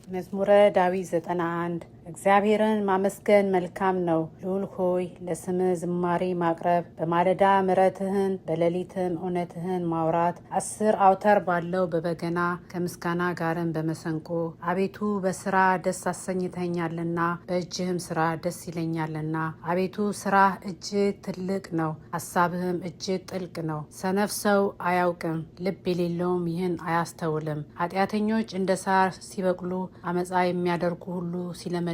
መዝሙረ ዳዊት 91 እግዚአብሔርን ማመስገን መልካም ነው። ልዑል ሆይ ለስምህ ዝማሬ ማቅረብ፣ በማለዳ ምሕረትህን በሌሊትም እውነትህን ማውራት፣ 10 አውታር ባለው በበገና ከምስጋና ጋርም በመሰንቆ። አቤቱ በስራ ደስ አሰኝተኛልና በእጅህም ስራ ደስ ይለኛልና። አቤቱ ስራህ እጅግ ትልቅ ነው፣ ሐሳብህም እጅግ ጥልቅ ነው። ሰነፍ ሰው አያውቅም፣ ልብ የሌለውም ይህን አያስተውልም። ኃጢአተኞች እንደ ሳር ሲበቅሉ፣ አመፃ የሚያደርጉ ሁሉ ሲለመልሙ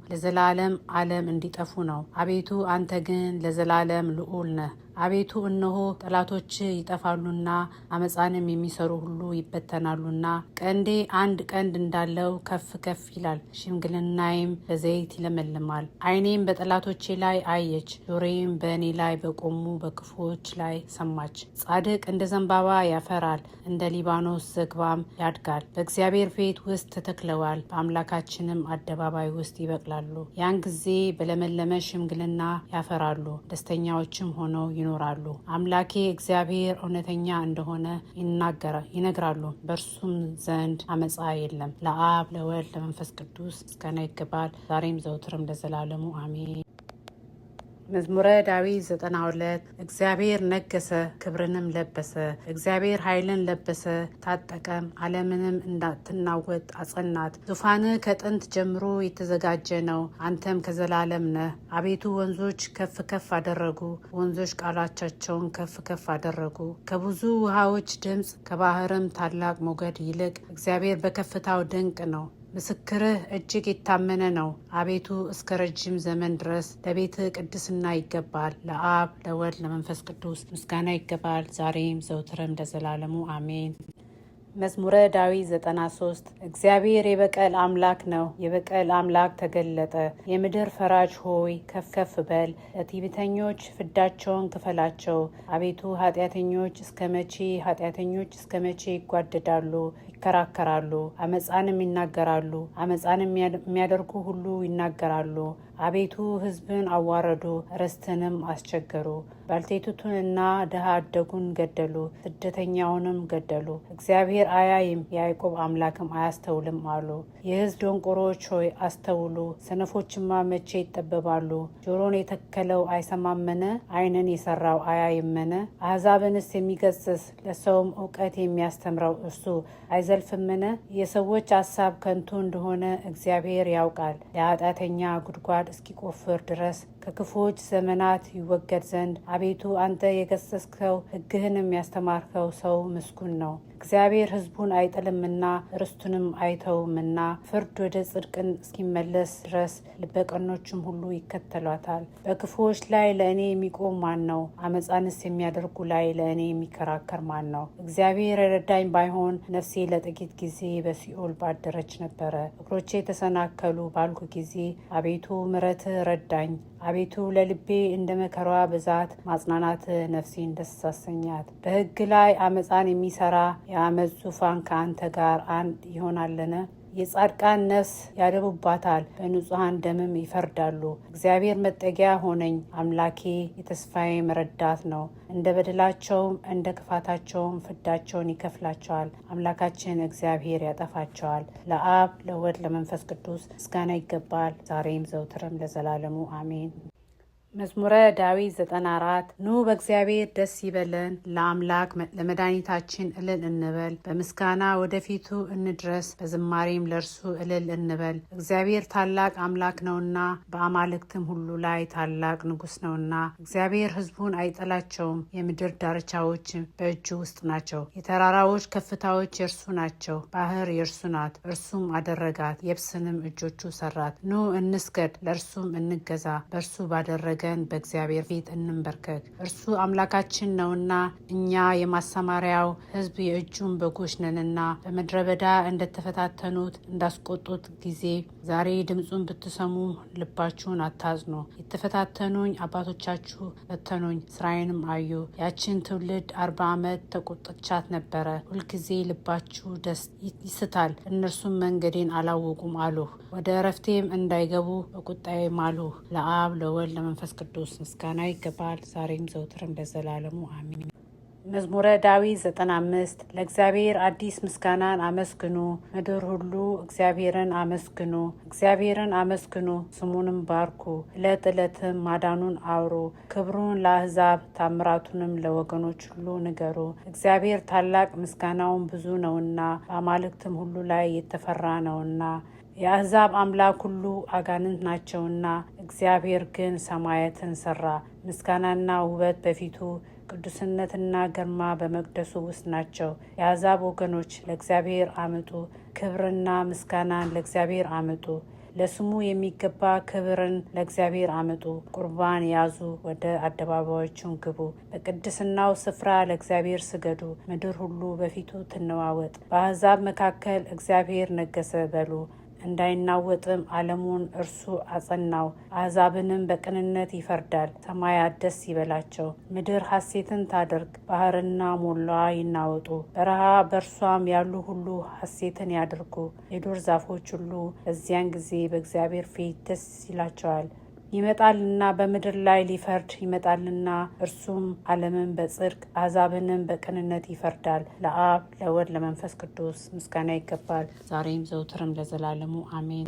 ለዘላለም ዓለም እንዲጠፉ ነው። አቤቱ አንተ ግን ለዘላለም ልዑል ነህ። አቤቱ እነሆ ጠላቶች ይጠፋሉና አመፃንም የሚሰሩ ሁሉ ይበተናሉና። ቀንዴ አንድ ቀንድ እንዳለው ከፍ ከፍ ይላል፣ ሽምግልናዬም በዘይት ይለመልማል። ዓይኔም በጠላቶቼ ላይ አየች፣ ጆሮዬም በእኔ ላይ በቆሙ በክፉዎች ላይ ሰማች። ጻድቅ እንደ ዘንባባ ያፈራል፣ እንደ ሊባኖስ ዝግባም ያድጋል። በእግዚአብሔር ቤት ውስጥ ተተክለዋል፣ በአምላካችንም አደባባይ ውስጥ ይበቅላሉ። ያን ጊዜ በለመለመ ሽምግልና ያፈራሉ፣ ደስተኛዎችም ሆነው ይኖራሉ። አምላኬ እግዚአብሔር እውነተኛ እንደሆነ ይነግራሉ፣ በእርሱም ዘንድ አመፃ የለም። ለአብ ለወልድ ለመንፈስ ቅዱስ ምስጋና ይገባል፣ ዛሬም ዘውትርም ለዘላለሙ አሜን። መዝሙረ ዳዊት 92 እግዚአብሔር ነገሰ፣ ክብርንም ለበሰ። እግዚአብሔር ኃይልን ለበሰ፣ ታጠቀም፣ ዓለምንም እንዳትናወጥ አጸናት። ዙፋንህ ከጥንት ጀምሮ የተዘጋጀ ነው፣ አንተም ከዘላለም ነህ። አቤቱ ወንዞች ከፍ ከፍ አደረጉ፣ ወንዞች ቃሎቻቸውን ከፍ ከፍ አደረጉ። ከብዙ ውሃዎች ድምፅ፣ ከባህርም ታላቅ ሞገድ ይልቅ እግዚአብሔር በከፍታው ድንቅ ነው። ምስክርህ እጅግ የታመነ ነው። አቤቱ እስከ ረጅም ዘመን ድረስ ለቤትህ ቅድስና ይገባል። ለአብ ለወልድ ለመንፈስ ቅዱስ ምስጋና ይገባል፣ ዛሬም ዘውትርም ለዘላለሙ አሜን። መዝሙረ ዳዊት 93 እግዚአብሔር የበቀል አምላክ ነው፣ የበቀል አምላክ ተገለጠ። የምድር ፈራጅ ሆይ ከፍ ከፍ በል፣ ለትዕቢተኞች ፍዳቸውን ክፈላቸው። አቤቱ ኃጢአተኞች እስከ መቼ ይጓደዳሉ ይከራከራሉ? አመፃንም ይናገራሉ፣ አመፃንም የሚያደርጉ ሁሉ ይናገራሉ። አቤቱ ሕዝብን አዋረዱ፣ ርስትንም አስቸገሩ። ባልቴቲቱንና ድሃ አደጉን ገደሉ፣ ስደተኛውንም ገደሉ። እግዚአብሔር አያይም፣ የያዕቆብ አምላክም አያስተውልም አሉ። የሕዝብ ደንቆሮች ሆይ አስተውሉ፣ ሰነፎችማ መቼ ይጠበባሉ? ጆሮን የተከለው አይሰማምን? ዓይንን የሰራው አያይምን? አሕዛብንስ የሚገስጽ ለሰውም እውቀት የሚያስተምረው እርሱ አይዘልፍምን? የሰዎች ሐሳብ ከንቱ እንደሆነ እግዚአብሔር ያውቃል። ለኃጢአተኛ ጉድጓድ እስኪቆፍር ድረስ ከክፉዎች ዘመናት ይወገድ ዘንድ። አቤቱ አንተ የገሰጽከው ሕግህንም ያስተማርከው ሰው ምስጉን ነው። እግዚአብሔር ሕዝቡን አይጥልምና ርስቱንም አይተውምና። ፍርድ ወደ ጽድቅን እስኪመለስ ድረስ ልበቀኖችም ሁሉ ይከተሏታል። በክፉዎች ላይ ለእኔ የሚቆም ማን ነው? አመፃንስ የሚያደርጉ ላይ ለእኔ የሚከራከር ማን ነው? እግዚአብሔር የረዳኝ ባይሆን ነፍሴ ለጥቂት ጊዜ በሲኦል ባደረች ነበረ። እግሮቼ ተሰናከሉ ባልኩ ጊዜ አቤቱ ምሕረትህ ረዳኝ። አቤቱ ለልቤ እንደ መከራዋ ብዛት ማጽናናት ነፍሴን ደስ አሰኛት። በሕግ ላይ አመፃን የሚሰራ የአመፅ ዙፋን ከአንተ ጋር አንድ ይሆናልን? የጻድቃን ነፍስ ያደቡባታል፣ በንጹሐን ደምም ይፈርዳሉ። እግዚአብሔር መጠጊያ ሆነኝ፣ አምላኬ የተስፋዬም ረዳት ነው። እንደ በደላቸውም እንደ ክፋታቸውም ፍዳቸውን ይከፍላቸዋል። አምላካችን እግዚአብሔር ያጠፋቸዋል። ለአብ ለወልድ ለመንፈስ ቅዱስ ምስጋና ይገባል፣ ዛሬም ዘውትርም ለዘላለሙ አሜን። መዝሙረ ዳዊት 94 ኑ በእግዚአብሔር ደስ ይበለን፣ ለአምላክ ለመድኃኒታችን እልል እንበል። በምስጋና ወደፊቱ እንድረስ፣ በዝማሬም ለእርሱ እልል እንበል። እግዚአብሔር ታላቅ አምላክ ነውና፣ በአማልክትም ሁሉ ላይ ታላቅ ንጉሥ ነውና። እግዚአብሔር ሕዝቡን አይጠላቸውም፣ የምድር ዳርቻዎች በእጁ ውስጥ ናቸው። የተራራዎች ከፍታዎች የእርሱ ናቸው፣ ባህር የእርሱ ናት፣ እርሱም አደረጋት፣ የብስንም እጆቹ ሰራት። ኑ እንስገድ፣ ለእርሱም እንገዛ፣ በእርሱ ባደረገ በእግዚአብሔር ፊት እንንበርከክ። እርሱ አምላካችን ነውና እኛ የማሰማሪያው ሕዝብ የእጁን በጎች ነንና። በምድረ በዳ እንደተፈታተኑት እንዳስቆጡት ጊዜ ዛሬ ድምፁን ብትሰሙ ልባችሁን አታዝኑ። የተፈታተኑኝ አባቶቻችሁ ፈተኑኝ፣ ስራዬንም አዩ። ያችን ትውልድ 40 ዓመት ተቆጥቻት ነበረ። ሁልጊዜ ልባችሁ ደስ ይስታል፣ እነርሱም መንገዴን አላወቁም አሉህ። ወደ እረፍቴም እንዳይገቡ በቁጣዬ ማሉህ። ለአብ ለወልድ ለመንፈስ ቅዱስ ምስጋና ይገባል፣ ዛሬም ዘውትርም ለዘላለሙ አሜን። መዝሙረ ዳዊት 95 ለእግዚአብሔር አዲስ ምስጋናን አመስግኑ፣ ምድር ሁሉ እግዚአብሔርን አመስግኑ። እግዚአብሔርን አመስግኑ፣ ስሙንም ባርኩ፣ ዕለት ዕለትም ማዳኑን አውሩ። ክብሩን ለአሕዛብ ታምራቱንም ለወገኖች ሁሉ ንገሩ። እግዚአብሔር ታላቅ ምስጋናውን ብዙ ነውና፣ በአማልክትም ሁሉ ላይ የተፈራ ነውና። የአሕዛብ አምላክ ሁሉ አጋንንት ናቸውና፣ እግዚአብሔር ግን ሰማያትን ሰራ። ምስጋናና ውበት በፊቱ ቅዱስነትና ግርማ በመቅደሱ ውስጥ ናቸው። የአሕዛብ ወገኖች ለእግዚአብሔር አምጡ፣ ክብርና ምስጋናን ለእግዚአብሔር አምጡ። ለስሙ የሚገባ ክብርን ለእግዚአብሔር አምጡ። ቁርባን ያዙ፣ ወደ አደባባዮቹን ግቡ። በቅድስናው ስፍራ ለእግዚአብሔር ስገዱ። ምድር ሁሉ በፊቱ ትነዋወጥ። በአሕዛብ መካከል እግዚአብሔር ነገሰ በሉ። እንዳይናወጥም ዓለሙን እርሱ አጸናው። አሕዛብንም በቅንነት ይፈርዳል። ሰማያት ደስ ይበላቸው፣ ምድር ሐሴትን ታደርግ። ባህርና ሞላዋ ይናወጡ፣ በረሃ በእርሷም ያሉ ሁሉ ሐሴትን ያድርጉ። የዱር ዛፎች ሁሉ በዚያን ጊዜ በእግዚአብሔር ፊት ደስ ይላቸዋል። ይመጣልና በምድር ላይ ሊፈርድ ይመጣልና፣ እርሱም ዓለምን በጽድቅ አሕዛብንም በቅንነት ይፈርዳል። ለአብ ለወልድ ለመንፈስ ቅዱስ ምስጋና ይገባል፣ ዛሬም ዘውትርም ለዘላለሙ አሜን።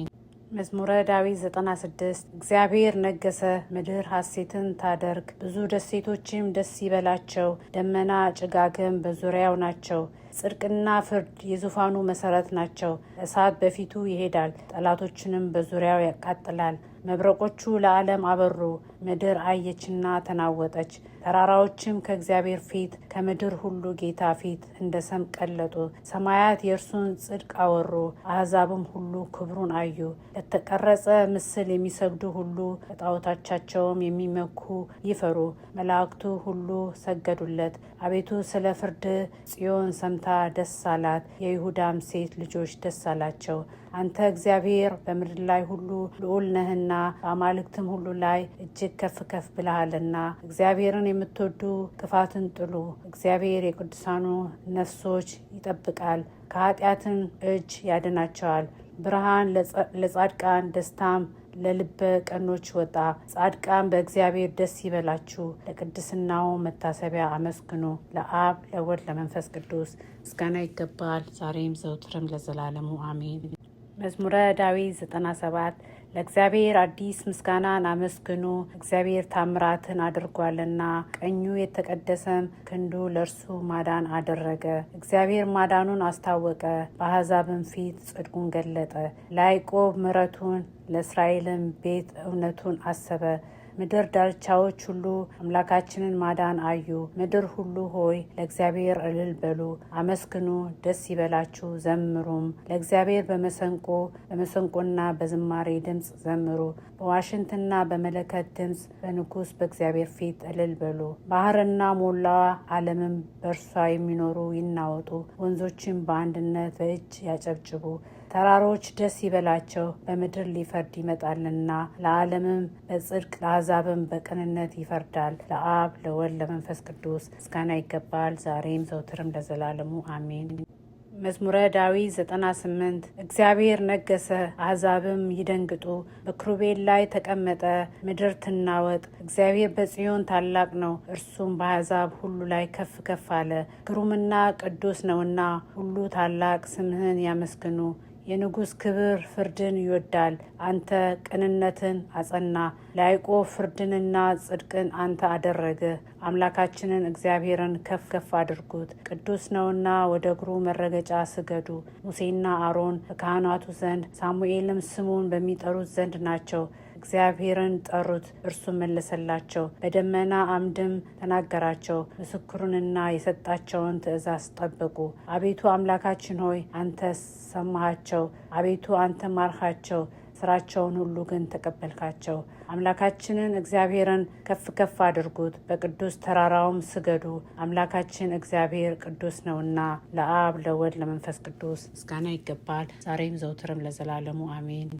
መዝሙረ ዳዊት 96 እግዚአብሔር ነገሰ፣ ምድር ሐሴትን ታደርግ፣ ብዙ ደሴቶችም ደስ ይበላቸው። ደመና ጭጋግም በዙሪያው ናቸው። ጽድቅና ፍርድ የዙፋኑ መሰረት ናቸው። እሳት በፊቱ ይሄዳል፣ ጠላቶችንም በዙሪያው ያቃጥላል። መብረቆቹ ለዓለም አበሩ፣ ምድር አየችና ተናወጠች። ተራራዎችም ከእግዚአብሔር ፊት ከምድር ሁሉ ጌታ ፊት እንደ ሰም ቀለጡ። ሰማያት የእርሱን ጽድቅ አወሩ፣ አሕዛብም ሁሉ ክብሩን አዩ። ለተቀረጸ ምስል የሚሰግዱ ሁሉ በጣዖቶቻቸውም የሚመኩ ይፈሩ። መላእክቱ ሁሉ ሰገዱለት። አቤቱ ስለ ፍርድ ጽዮን ሰምታ ደስ አላት፣ የይሁዳም ሴት ልጆች ደስ አላቸው። አንተ እግዚአብሔር በምድር ላይ ሁሉ ልዑል ነህና፣ በአማልክትም ሁሉ ላይ እጅግ ከፍ ከፍ ብለሃልና። እግዚአብሔርን የምትወዱ ክፋትን ጥሉ። እግዚአብሔር የቅዱሳኑ ነፍሶች ይጠብቃል፣ ከኃጢአትን እጅ ያድናቸዋል። ብርሃን ለጻድቃን ደስታም ለልበ ቀኖች ወጣ። ጻድቃን በእግዚአብሔር ደስ ይበላችሁ፣ ለቅድስናው መታሰቢያ አመስግኑ። ለአብ ለወልድ ለመንፈስ ቅዱስ ምስጋና ይገባል፣ ዛሬም ዘውትርም ለዘላለሙ አሜን። መዝሙረ ዳዊት 97 ለእግዚአብሔር አዲስ ምስጋናን አመስግኑ፣ እግዚአብሔር ታምራትን አድርጓልና፣ ቀኙ የተቀደሰም ክንዱ ለእርሱ ማዳን አደረገ። እግዚአብሔር ማዳኑን አስታወቀ፣ በአሕዛብም ፊት ጽድቁን ገለጠ። ለያዕቆብ ምሕረቱን ለእስራኤልም ቤት እውነቱን አሰበ። ምድር ዳርቻዎች ሁሉ አምላካችንን ማዳን አዩ። ምድር ሁሉ ሆይ ለእግዚአብሔር እልል በሉ፣ አመስግኑ፣ ደስ ይበላችሁ፣ ዘምሩም። ለእግዚአብሔር በመሰንቆና በዝማሬ ድምፅ ዘምሩ። በዋሽንትና በመለከት ድምፅ በንጉሥ በእግዚአብሔር ፊት እልል በሉ። ባህርና ሞላዋ ዓለምም በእርሷ የሚኖሩ ይናወጡ። ወንዞችም በአንድነት በእጅ ያጨብጭቡ። ተራሮች ደስ ይበላቸው፣ በምድር ሊፈርድ ይመጣልና። ለዓለምም በጽድቅ ለአሕዛብም በቅንነት ይፈርዳል። ለአብ ለወልድ ለመንፈስ ቅዱስ ምስጋና ይገባል፣ ዛሬም ዘውትርም ለዘላለሙ አሜን። መዝሙረ ዳዊት 98 እግዚአብሔር ነገሰ፣ አሕዛብም ይደንግጡ። በኪሩቤል ላይ ተቀመጠ፣ ምድር ትናወጥ። እግዚአብሔር በጽዮን ታላቅ ነው፣ እርሱም በአሕዛብ ሁሉ ላይ ከፍ ከፍ አለ። ግሩምና ቅዱስ ነውና ሁሉ ታላቅ ስምህን ያመስግኑ። የንጉሥ ክብር ፍርድን ይወዳል። አንተ ቅንነትን አጸና። ለያዕቆብ ፍርድንና ጽድቅን አንተ አደረገ። አምላካችንን እግዚአብሔርን ከፍ ከፍ አድርጉት። ቅዱስ ነውና ወደ እግሩ መረገጫ ስገዱ። ሙሴና አሮን በካህናቱ ዘንድ፣ ሳሙኤልም ስሙን በሚጠሩት ዘንድ ናቸው። እግዚአብሔርን ጠሩት፣ እርሱም መለሰላቸው። በደመና አምድም ተናገራቸው። ምስክሩንና የሰጣቸውን ትእዛዝ ጠበቁ። አቤቱ አምላካችን ሆይ አንተ ሰማሃቸው። አቤቱ አንተ ማርካቸው፣ ስራቸውን ሁሉ ግን ተቀበልካቸው። አምላካችንን እግዚአብሔርን ከፍ ከፍ አድርጉት፣ በቅዱስ ተራራውም ስገዱ። አምላካችን እግዚአብሔር ቅዱስ ነውና። ለአብ ለወልድ ለመንፈስ ቅዱስ ምስጋና ይገባል፣ ዛሬም ዘውትርም ለዘላለሙ አሜን።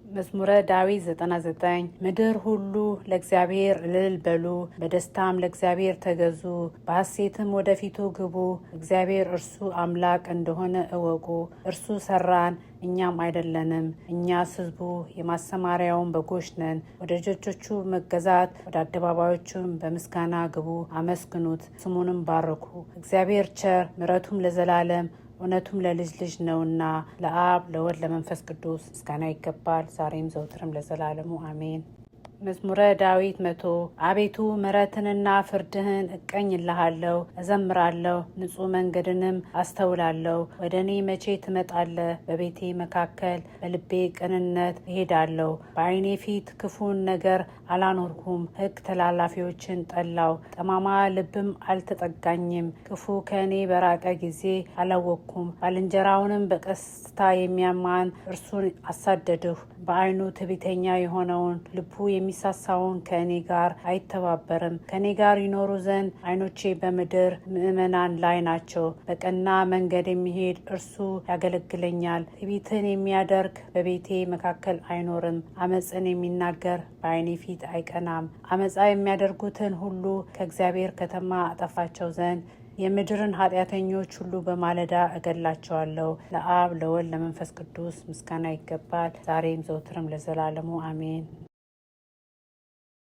መዝሙረ ዳዊት 99 ምድር ሁሉ ለእግዚአብሔር እልል በሉ፣ በደስታም ለእግዚአብሔር ተገዙ፣ በሐሴትም ወደፊቱ ግቡ። እግዚአብሔር እርሱ አምላክ እንደሆነ እወቁ። እርሱ ሰራን፣ እኛም አይደለንም። እኛስ ሕዝቡ የማሰማሪያውን በጎች ነን። ወደ ደጆቹ መገዛት፣ ወደ አደባባዮቹም በምስጋና ግቡ። አመስግኑት፣ ስሙንም ባርኩ። እግዚአብሔር ቸር፣ ምሕረቱም ለዘላለም እውነቱም ለልጅ ልጅ ነውና። ለአብ ለወልድ ለመንፈስ ቅዱስ ምስጋና ይገባል፣ ዛሬም ዘውትርም ለዘላለሙ አሜን። መዝሙረ ዳዊት 100 አቤቱ ምሕረትንና ፍርድህን እቀኝልሃለሁ፣ እዘምራለሁ፣ ንጹሕ መንገድንም አስተውላለሁ። ወደ እኔ መቼ ትመጣለህ? በቤቴ መካከል በልቤ ቅንነት እሄዳለሁ። በዓይኔ ፊት ክፉን ነገር አላኖርኩም። ሕግ ተላላፊዎችን ጠላው፣ ጠማማ ልብም አልተጠጋኝም። ክፉ ከእኔ በራቀ ጊዜ አላወቅኩም። ባልንጀራውንም በቀስታ የሚያማን እርሱን አሳደድሁ። በዓይኑ ትዕቢተኛ የሆነውን ልቡ የሚሳሳውን ከእኔ ጋር አይተባበርም። ከእኔ ጋር ይኖሩ ዘንድ ዓይኖቼ በምድር ምእመናን ላይ ናቸው። በቀና መንገድ የሚሄድ እርሱ ያገለግለኛል። ትዕቢትን የሚያደርግ በቤቴ መካከል አይኖርም። አመፅን የሚናገር በዓይኔ ፊት አይቀናም። አመፃ የሚያደርጉትን ሁሉ ከእግዚአብሔር ከተማ አጠፋቸው ዘንድ የምድርን ኃጢአተኞች ሁሉ በማለዳ እገላቸዋለሁ። ለአብ ለወልድ ለመንፈስ ቅዱስ ምስጋና ይገባል፣ ዛሬም ዘውትርም ለዘላለሙ አሜን።